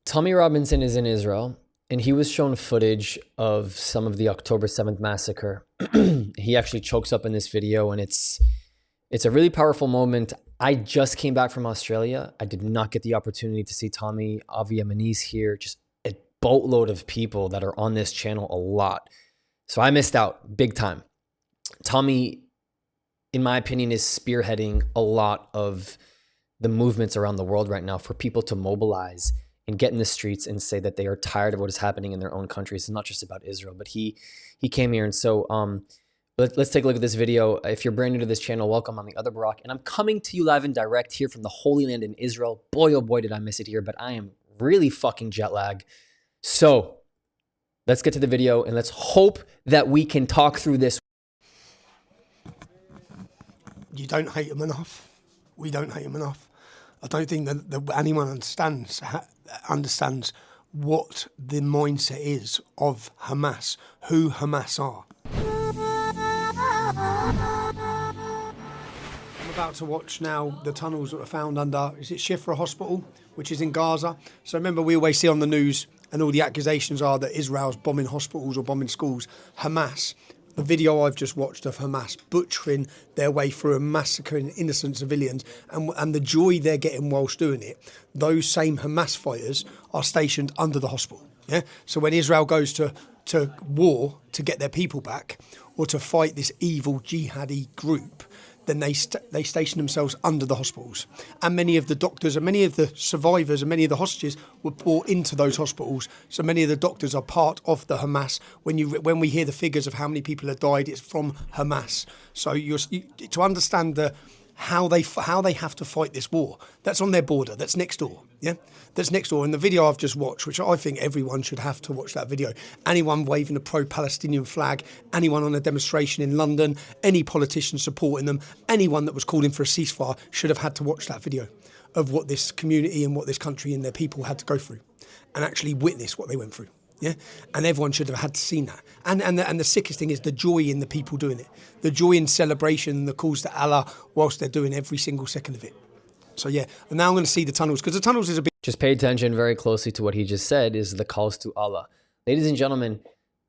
Tommy Robinson is in Israel, and he was shown footage of some of the October 7th massacre. He actually chokes up in this video, and it's a really powerful moment. I just came back from Australia. I did not get the opportunity to see Tommy, Avi Yemeni's here, just a boatload of people that are on this channel a lot. So I missed out big time. Tommy, in my opinion, is spearheading a lot of the movements around the world right now for people to mobilize and get in the streets and say that they are tired of what is happening in their own countries. It's not just about Israel, but he came here. And so let's take a look at this video. If you're brand new to this channel, welcome. I'm the other Barak, and I'm coming to you live and direct here from the Holy Land in Israel. Boy, oh boy, did I miss it here, but I am really fucking jet lag. So let's get to the video, and let's hope that we can talk through this. You don't hate them enough. We don't hate them enough. I don't think that anyone understands what the mindset is of Hamas, who Hamas are. I'm about to watch now the tunnels that were found under, is it Shifra Hospital, which is in Gaza. So remember, we always see on the news, and all the accusations are that Israel's bombing hospitals or bombing schools. Hamas, the video I've just watched of Hamas butchering their way through and massacring innocent civilians, and the joy they're getting whilst doing it, those same Hamas fighters are stationed under the hospital. Yeah. So when Israel goes to war to get their people back, or to fight this evil jihadi group, then they station themselves under the hospitals. And many of the doctors and many of the survivors and many of the hostages were brought into those hospitals. So many of the doctors are part of the Hamas. When we hear the figures of how many people have died, it's from Hamas. So to understand how they have to fight this war, that's on their border, that's next door. Yeah, that's next door. And the video I've just watched, which I think everyone should have to watch that video. Anyone waving a pro-Palestinian flag, anyone on a demonstration in London, any politician supporting them, anyone that was calling for a ceasefire should have had to watch that video of what this community and what this country and their people had to go through, and actually witness what they went through. Yeah, and everyone should have had to seen that. And the sickest thing is the joy in the people doing it, the joy in celebration, and the calls to Allah whilst they're doing every single second of it. So yeah, and now I'm going to see the tunnels, because the tunnels is a big... Just pay attention very closely to what he just said, is the calls to Allah. Ladies and gentlemen,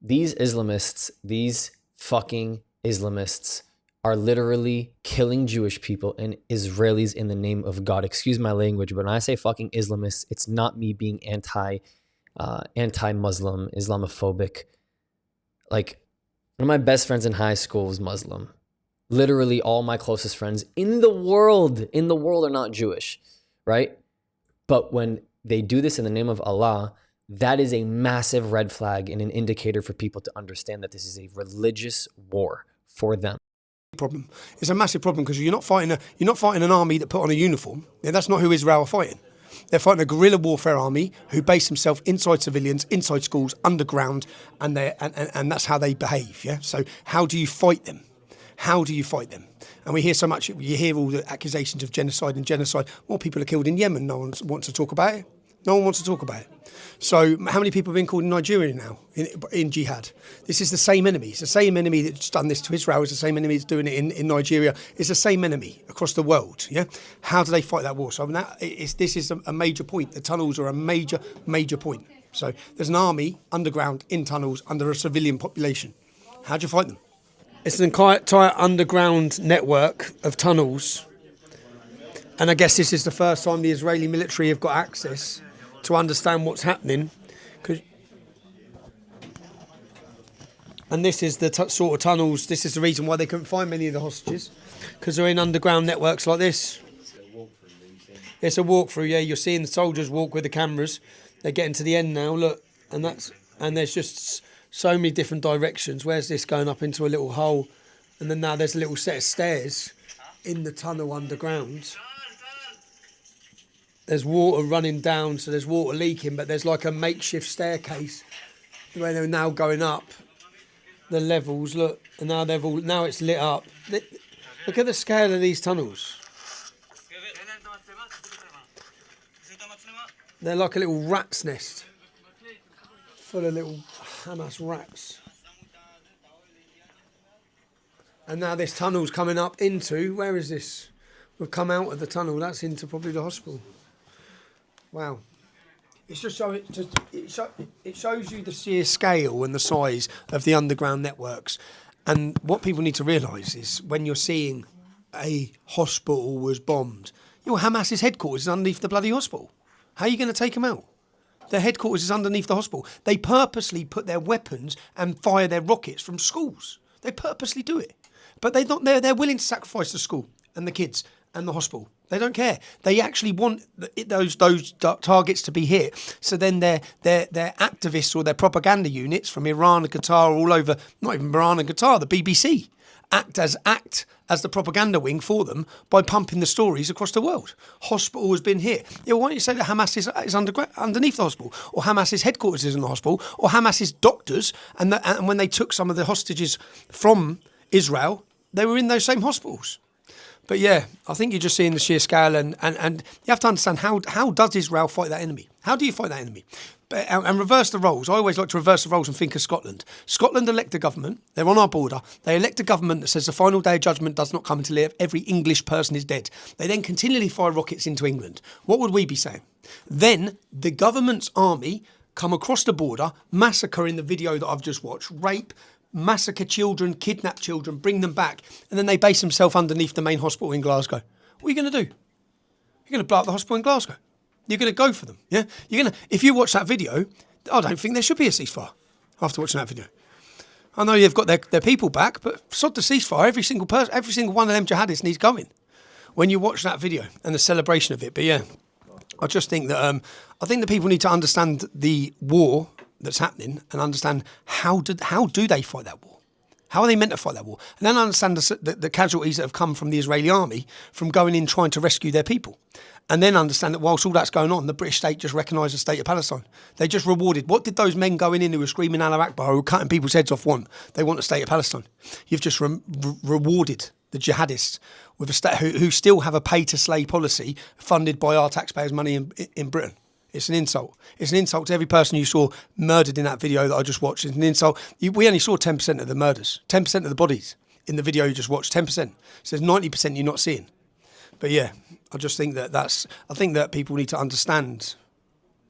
these Islamists, these fucking Islamists are literally killing Jewish people and Israelis in the name of God. Excuse my language, but when I say fucking Islamists, it's not me being anti-Muslim, Islamophobic. Like, one of my best friends in high school was Muslim. Literally all my closest friends in the world are not Jewish, right? But when they do this in the name of Allah, that is a massive red flag and an indicator for people to understand that this is a religious war for them. Problem. It's a massive problem, because you're not fighting an army that put on a uniform. Yeah, that's not who Israel are fighting. They're fighting a guerrilla warfare army who base themselves inside civilians, inside schools, underground, and that's how they behave. Yeah. So how do you fight them? How do you fight them? And we hear so much. You hear all the accusations of genocide and genocide. More people are killed in Yemen. No one wants to talk about it. No one wants to talk about it. So how many people have been killed in Nigeria now in jihad? This is the same enemy. It's the same enemy that's done this to Israel. It's the same enemy that's doing it in Nigeria. It's the same enemy across the world. Yeah. How do they fight that war? So this is a major point. The tunnels are a major point. So there's an army underground in tunnels under a civilian population. How do you fight them? It's an entire underground network of tunnels. And I guess this is the first time the Israeli military have got access to understand what's happening. And this is the sort of tunnels, this is the reason why they couldn't find many of the hostages, because they're in underground networks like this. It's a walkthrough, yeah, you're seeing the soldiers walk with the cameras. They're getting to the end now, look, and there's just so many different directions. Where's this going up into a little hole? And then now there's a little set of stairs in the tunnel underground. There's water running down, so there's water leaking, but there's like a makeshift staircase where they're now going up the levels. Look, and now it's lit up. Look at the scale of these tunnels. They're like a little rat's nest full of little Hamas rats. And now this tunnel's coming up into, where is this? We've come out of the tunnel, that's into probably the hospital. Wow. It's just so it shows you the sheer scale and the size of the underground networks. And what people need to realise is when you're seeing a hospital was bombed, Hamas's headquarters is underneath the bloody hospital. How are you going to take them out? Their headquarters is underneath the hospital. They purposely put their weapons and fire their rockets from schools. They purposely do it. But they're willing to sacrifice the school and the kids and the hospital. They don't care. They actually want those targets to be hit. So then their activists or their propaganda units from Iran and Qatar, all over, not even Iran and Qatar, the BBC, act as the propaganda wing for them by pumping the stories across the world. Hospital has been hit. Why don't you say that Hamas is underneath the hospital, or Hamas's headquarters is in the hospital, or Hamas's doctors, and when they took some of the hostages from Israel, they were in those same hospitals. But yeah, I think you're just seeing the sheer scale, and you have to understand how does Israel fight that enemy? How do you fight that enemy? And reverse the roles. I always like to reverse the roles and think of Scotland. Scotland elect a government. They're on our border. They elect a government that says the final day of judgment does not come until every English person is dead. They then continually fire rockets into England. What would we be saying? Then the government's army come across the border, massacre in the video that I've just watched, rape, massacre children, kidnap children, bring them back, and then they base themselves underneath the main hospital in Glasgow. What are you going to do? You're going to blow up the hospital in Glasgow. You're going to go for them, yeah? If you watch that video, I don't think there should be a ceasefire after watching that video. I know you've got their people back, but sod the ceasefire. Every single one of them jihadists needs going when you watch that video and the celebration of it. But yeah, I just think that people need to understand the war that's happening and understand how do they fight that war? How are they meant to fight that war? And then understand the casualties that have come from the Israeli army from going in trying to rescue their people. And then understand that whilst all that's going on, the British state just recognised the state of Palestine. They just rewarded. What did those men going in who were screaming Allah Akbar, who were cutting people's heads off want? They want the state of Palestine. You've just rewarded the jihadists with a state who still have a pay-to-slay policy funded by our taxpayers' money in Britain. It's an insult. It's an insult to every person you saw murdered in that video that I just watched. It's an insult. We only saw 10% of the murders, 10% of the bodies in the video you just watched, 10%. So there's 90% you're not seeing. But yeah, I just think I think that people need to understand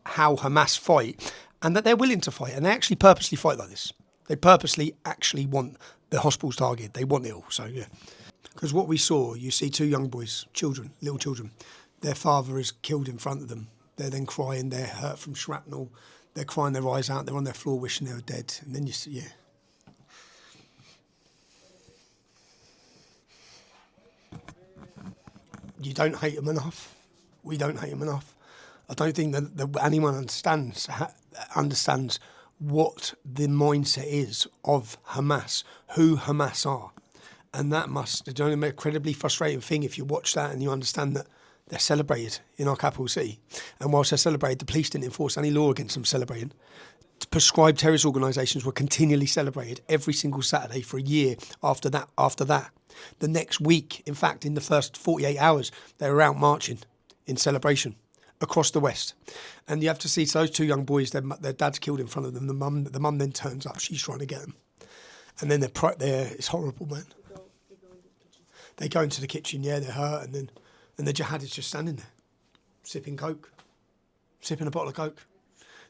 how Hamas fight and that they're willing to fight, and they actually purposely fight like this. They purposely actually want the hospital's target. They want it all. So yeah. Because what we saw, you see two young boys, children, little children, their father is killed in front of them. They're then crying, they're hurt from shrapnel, they're crying their eyes out, they're on their floor wishing they were dead. And then you see, yeah. You don't hate them enough. We don't hate them enough. I don't think that anyone understands what the mindset is of Hamas, who Hamas are. And that must, it's an incredibly frustrating thing if you watch that and you understand that they're celebrated in our capital city. And whilst they're celebrated, the police didn't enforce any law against them celebrating. Prescribed terrorist organisations were continually celebrated every single Saturday for a year after that. The next week, in fact, in the first 48 hours, they were out marching in celebration across the West. And you have to see those two young boys, their dad's killed in front of them. The mum then turns up, she's trying to get them. And then it's horrible, man. They go into the kitchen, yeah, they're hurt, and the jihad is just standing there, sipping Coke, sipping a bottle of Coke.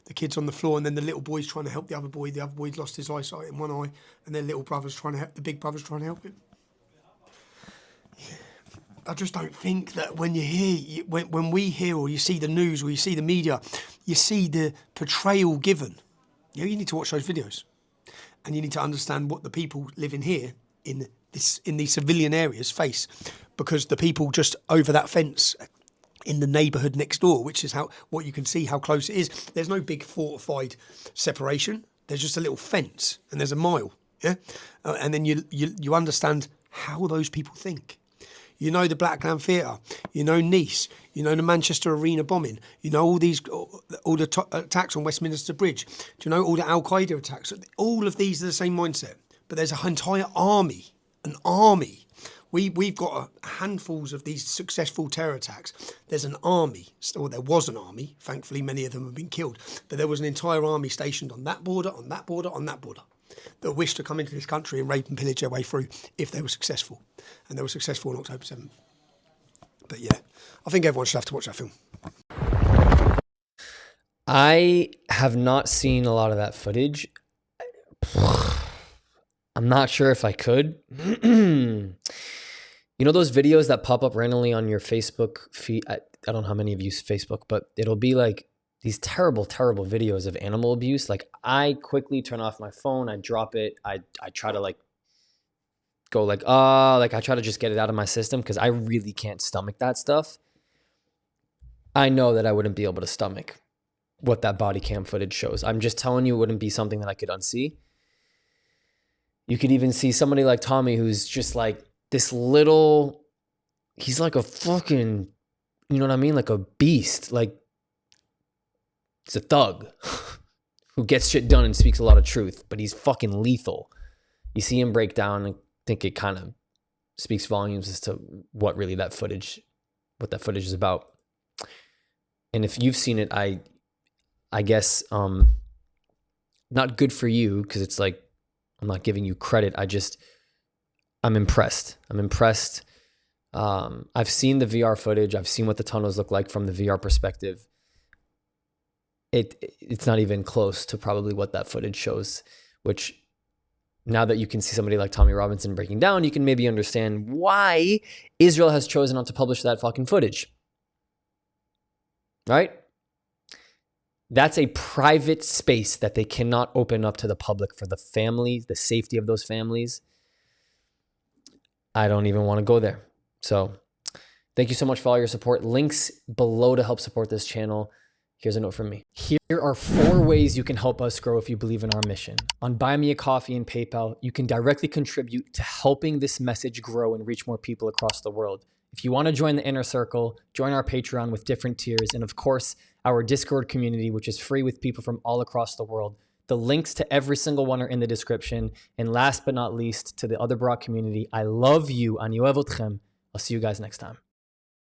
The kid's on the floor, and then the little boy's trying to help the other boy. The other boy's lost his eyesight in one eye, and their little brother's trying to help, the big brother's trying to help him. Yeah. I just don't think that when you hear, when we hear or you see the news or you see the media, you see the portrayal given. You need to watch those videos, and you need to understand what the people living here in these civilian areas face, because the people just over that fence in the neighbourhood next door, which is what you can see how close it is. There's no big fortified separation. There's just a little fence, and there's a mile. Yeah, and then you understand how those people think. You know the Blackland Theatre. You know Nice. You know the Manchester Arena bombing. You know all the attacks on Westminster Bridge. Do you know all the Al Qaeda attacks? All of these are the same mindset. But there's an entire army, an army. We've got handfuls of these successful terror attacks. There's an army, or there was an army. Thankfully, many of them have been killed. But there was an entire army stationed on that border, on that border, on that border, that wished to come into this country and rape and pillage their way through if they were successful. And they were successful on October 7th. But yeah, I think everyone should have to watch that film. I have not seen a lot of that footage. I'm not sure if I could. You know those videos that pop up randomly on your Facebook feed? I don't know how many of you use Facebook, but it'll be like these terrible, terrible videos of animal abuse. Like I quickly turn off my phone, I drop it, I try to like go like I try to just get it out of my system because I really can't stomach that stuff. I know that I wouldn't be able to stomach what that body cam footage shows. I'm just telling you, it wouldn't be something that I could unsee. You could even see somebody like Tommy, who's just like this little, he's like a fucking, you know what I mean? Like a beast. Like he's a thug who gets shit done and speaks a lot of truth, but he's fucking lethal. You see him break down, and I think it kind of speaks volumes as to what really that footage is about. And if you've seen it, I guess not good for you, because it's like I'm not giving you credit. I'm impressed. I've seen the VR footage. I've seen what the tunnels look like from the VR perspective. It's not even close to probably what that footage shows, which now that you can see somebody like Tommy Robinson breaking down, you can maybe understand why Israel has chosen not to publish that fucking footage. Right? That's a private space that they cannot open up to the public for the families, the safety of those families. I don't even want to go there. So thank you so much for all your support. Links below to help support this channel. Here's a note from me. Here are 4 ways you can help us grow if you believe in our mission. On Buy Me a Coffee and PayPal, you can directly contribute to helping this message grow and reach more people across the world. If you want to join the inner circle, join our Patreon with different tiers, and of course, our Discord community, which is free with people from all across the world. The links to every single one are in the description. And last but not least, to the other Barak community, I love you. Ani ohev otchem. I'll see you guys next time.